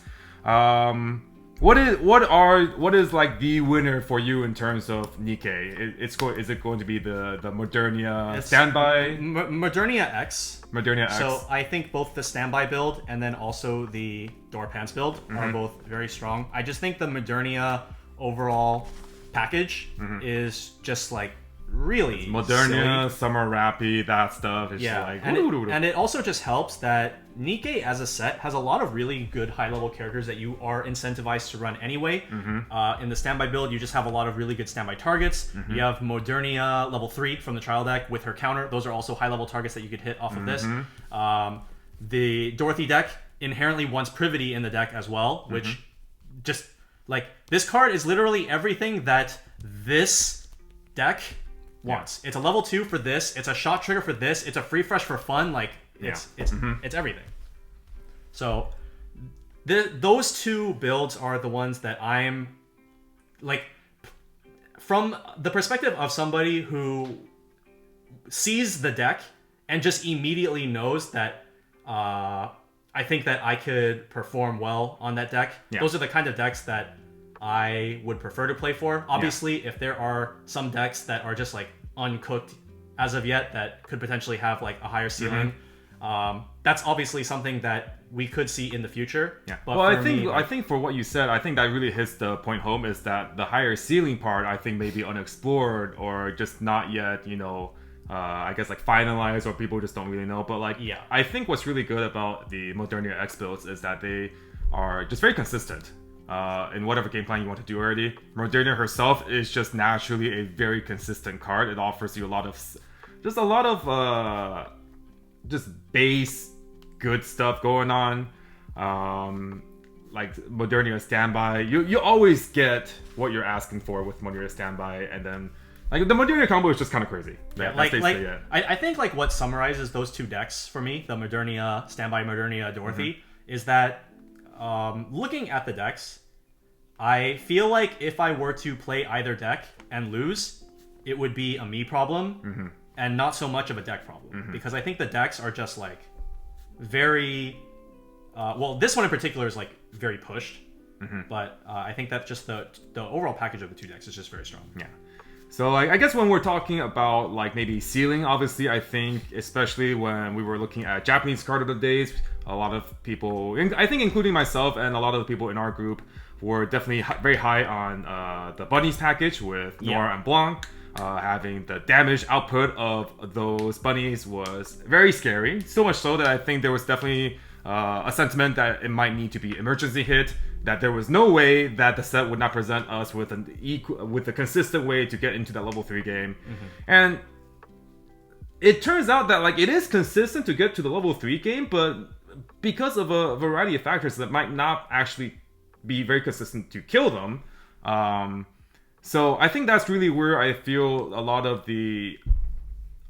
What is like the winner for you in terms of Nikke? Is it going to be the Modernia standby? Modernia X. Modernia X. So I think both the standby build and then also the door pants build are both very strong. I just think the Modernia overall package is just like really Modernia, silly. Summer Rappy, that stuff. It's like, and it also just helps that Nikke as a set has a lot of really good high-level characters that you are incentivized to run anyway. In the standby build, you just have a lot of really good standby targets. You have Modernia level 3 from the trial deck with her counter. Those are also high-level targets that you could hit off of this. The Dorothy deck inherently wants Privity in the deck as well, which just like this card is literally everything that this deck wants. It's a level 2 for this. It's a shot trigger for this. It's a free fresh for fun. Like it's everything. So those 2 builds are the ones that I'm like from the perspective of somebody who sees the deck and just immediately knows that I think that I could perform well on that deck. Yeah. Those are the kind of decks that I would prefer to play for. Obviously, if there are some decks that are just like uncooked as of yet that could potentially have like a higher ceiling, that's obviously something that we could see in the future. Yeah. But Well, for I think for what you said, I think that really hits the point home is that the higher ceiling part, I think maybe unexplored or just not yet, I guess like finalized, or people just don't really know. But like, Yeah. I think what's really good about the Modernia X builds is that they are just very consistent in whatever game plan you want to do already. Modernia herself is just naturally a very consistent card. It offers you a lot of just base good stuff going on. Like Modernia Standby, you always get what you're asking for with Modernia Standby, and then like the Modernia combo is just kind of crazy. Yeah, I think like what summarizes those two decks for me, the Modernia Standby, Modernia Dorothy, is that looking at the decks, I feel like if I were to play either deck and lose, it would be a me problem and not so much of a deck problem, because I think the decks are just like very well, this one in particular is like very pushed, but I think that just the overall package of the two decks is just very strong. Yeah. So like, I guess when we're talking about like maybe ceiling, obviously I think especially when we were looking at Japanese card of the days, a lot of people, I think including myself and a lot of the people in our group, were definitely very high on the bunnies package with Noir and Blanc. Having the damage output of those bunnies was very scary. So much so that I think there was definitely a sentiment that it might need to be emergency hit. That there was no way that the set would not present us with a consistent way to get into that level 3 game. And it turns out that like it is consistent to get to the level 3 game, but because of a variety of factors that might not actually be very consistent to kill them. So I think that's really where I feel a lot of the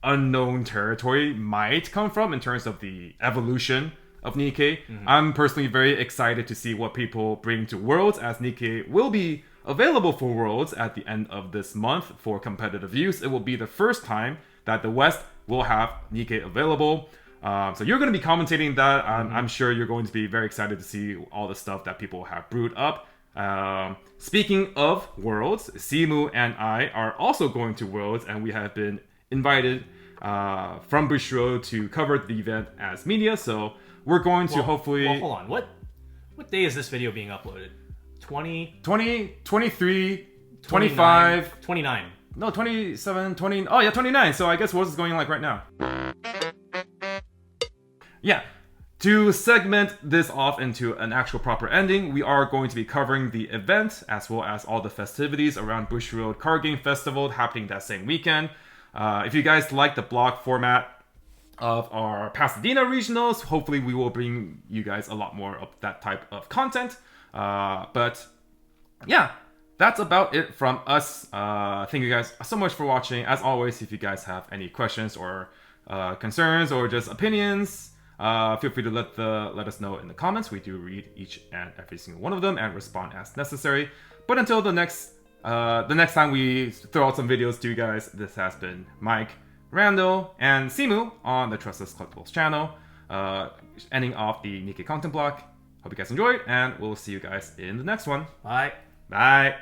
unknown territory might come from in terms of the evolution of Nikke. I'm personally very excited to see what people bring to Worlds, as Nikke will be available for Worlds at the end of this month for competitive use. It will be the first time that the West will have Nikke available. So you're going to be commentating that. I'm sure you're going to be very excited to see all the stuff that people have brewed up. Speaking of Worlds, Simu and I are also going to Worlds, and we have been invited from Bushro to cover the event as media. So we're going to hopefully... Well, hold on. What day is this video being uploaded? 20, 23, 25... 29. No, 27, 20... Oh, yeah, 29. So I guess Worlds is going like right now. Yeah. To segment this off into an actual proper ending, we are going to be covering the event as well as all the festivities around Bushiroad Card Game Festival happening that same weekend. If you guys like the blog format of our Pasadena regionals, hopefully we will bring you guys a lot more of that type of content. But yeah, that's about it from us. Thank you guys so much for watching. As always, if you guys have any questions or concerns or just opinions, feel free to let us know in the comments. We do read each and every single one of them and respond as necessary. But until the next time we throw out some videos to you guys, this has been Mike, Randall, and Simu on the Tressa's Collectibles channel. Ending off the Nikke content block. Hope you guys enjoyed, and we'll see you guys in the next one. Bye. Bye.